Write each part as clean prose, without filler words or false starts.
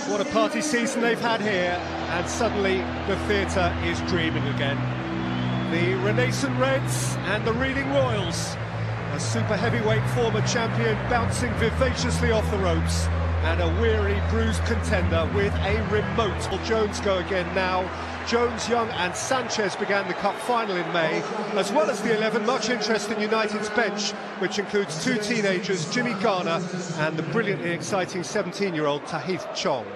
What a party season they've had here, and suddenly the theatre is dreaming again. The Renaissance Reds and the Reading Royals. A super heavyweight former champion bouncing vivaciously off the ropes, and a weary, bruised contender with a remote. Will Jones go again now? Jones, Young and Sanchez began the Cup final in May, as well as the 11. Much interest in United's bench, which includes two teenagers, Jimmy Garner and the brilliantly exciting 17-year-old Tahith Chong.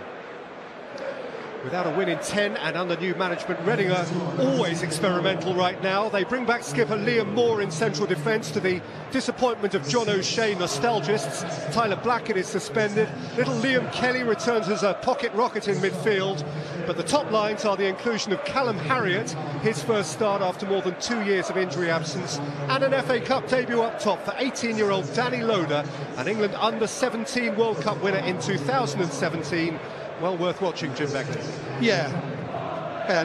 Without a win in 10 and under new management, Reading are always experimental right now. They bring back skipper Liam Moore in central defence to the disappointment of John O'Shea nostalgists. Tyler Blackett is suspended. Little Liam Kelly returns as a pocket rocket in midfield. But the top lines are the inclusion of Callum Harriott, his first start after more than 2 years of injury absence, and an FA Cup debut up top for 18-year-old Danny Loader, an England under-17 World Cup winner in 2017. Well worth watching, Jim Begley. Yeah,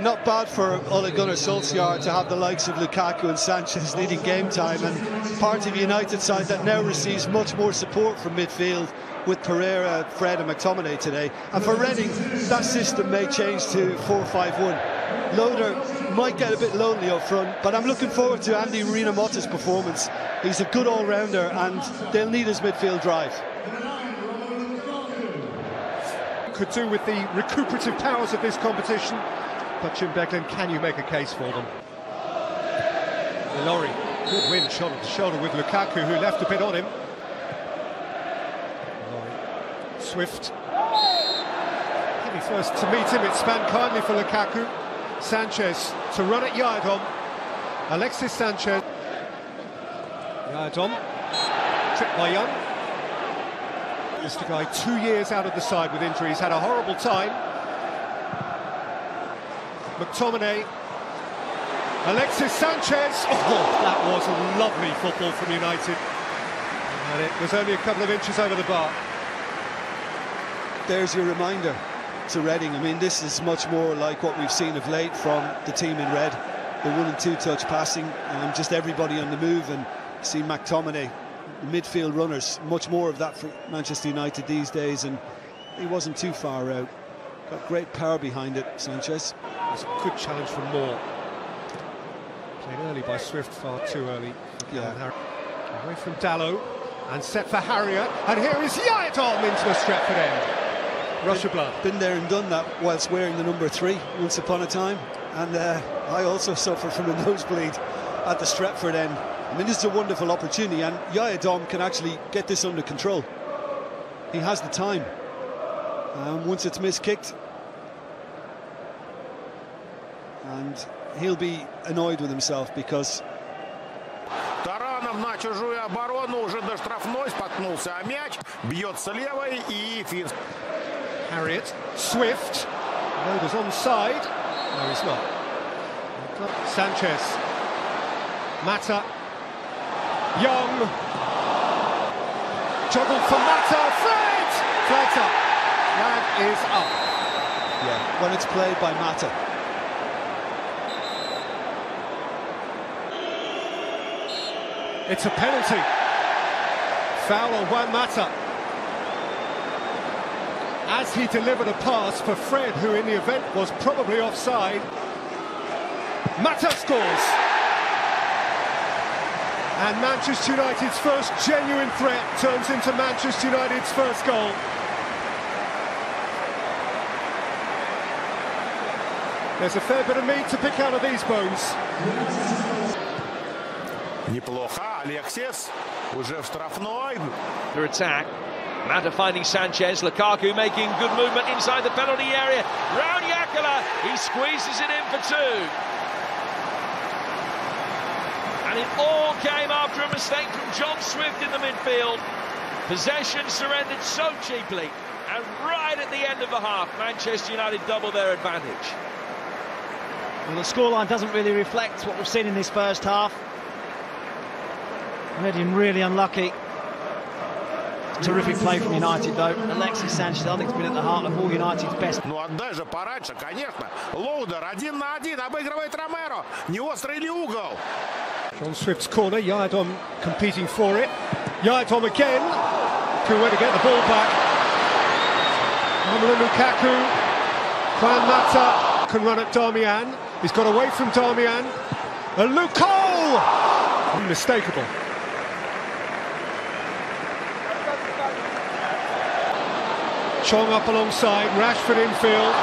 not bad for Ole Gunnar Solskjaer to have the likes of Lukaku and Sanchez leading game time, and part of a United side that now receives much more support from midfield with Pereira, Fred and McTominay today. And for Reading, that system may change to 4-5-1. Loader might get a bit lonely up front, but I'm looking forward to Andy Rinamota's performance. He's a good all-rounder, and they'll need his midfield drive. Could do with the recuperative powers of this competition, but Jim Beglin, can you make a case for them? Laurie, good win, shoulder to shoulder with Lukaku, who left a bit on him. Laurie, Swift, heavy first to meet him, it spanned kindly for Lukaku. Sanchez to run at Readіng. Alexis Sanchez. Readіng, tripped by Young. Mr. Guy, 2 years out of the side with injuries, had a horrible time. McTominay, Alexis Sanchez. Oh, that was a lovely football from United, and it was only a couple of inches over the bar. There's your reminder to Reading. I mean, this is much more like what we've seen of late from the team in red. The 1- and 2-touch passing, and just everybody on the move, and see McTominay. Midfield runners, much more of that for Manchester United these days, and he wasn't too far out. Got great power behind it, Sanchez. It's a good challenge for Moore. Played early by Swift, far too early. Yeah. Away from Dallow, and set for Harriott, and here is Readіng into the Stretford end. Rush of blood. Been there and done that whilst wearing the number 3 once upon a time, and I also suffered from a nosebleed at the Stretford end. I mean, this is a wonderful opportunity, and Readіng can actually get this under control. He has the time. Once it's miskicked, and he'll be annoyed with himself because... Тараном на чужую оборону, уже до штрафной, споткнулся о мяч, бьется левой и Финс. Harriott, Swift, Loader's onside. No, he's not. Sanchez, Mata. Young, juggled for Mata, Fred! Flags up, flag is up. Yeah, when it's played by Mata. It's a penalty. Foul on Juan Mata. As he delivered a pass for Fred, who in the event was probably offside. Mata scores. And Manchester United's first genuine threat turns into Manchester United's first goal. There's a fair bit of meat to pick out of these bones. Неплохо, Alexis, уже в штрафной. The attack, Mata finding Sanchez, Lukaku making good movement inside the penalty area. Round Yakala, he squeezes it in for 2. And it all came after a mistake from John Swift in the midfield. Possession surrendered so cheaply, and right at the end of the half, Manchester United double their advantage. Well, the scoreline doesn't really reflect what we've seen in this first half. Reading really unlucky. Terrific play from United, though. Alexis Sanchez, I think, has been at the heart of all United's best. Ну отдай же пораньше, конечно. Лоудер 1 на 1, обыгрывает Ромеро. Не острый ли угол? John Swift's corner, Readіng competing for it. Readіng again. Good way to get the ball back. Romelu Lukaku, Juan Mata can run at Darmian. He's got away from Darmian. And Lukaku! Unmistakable. Chong up alongside, Rashford infield.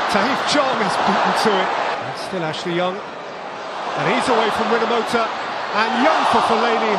Tahith Chong has beaten to it. It's still Ashley Young. And he's away from Rinomota. And Young for Fellaini.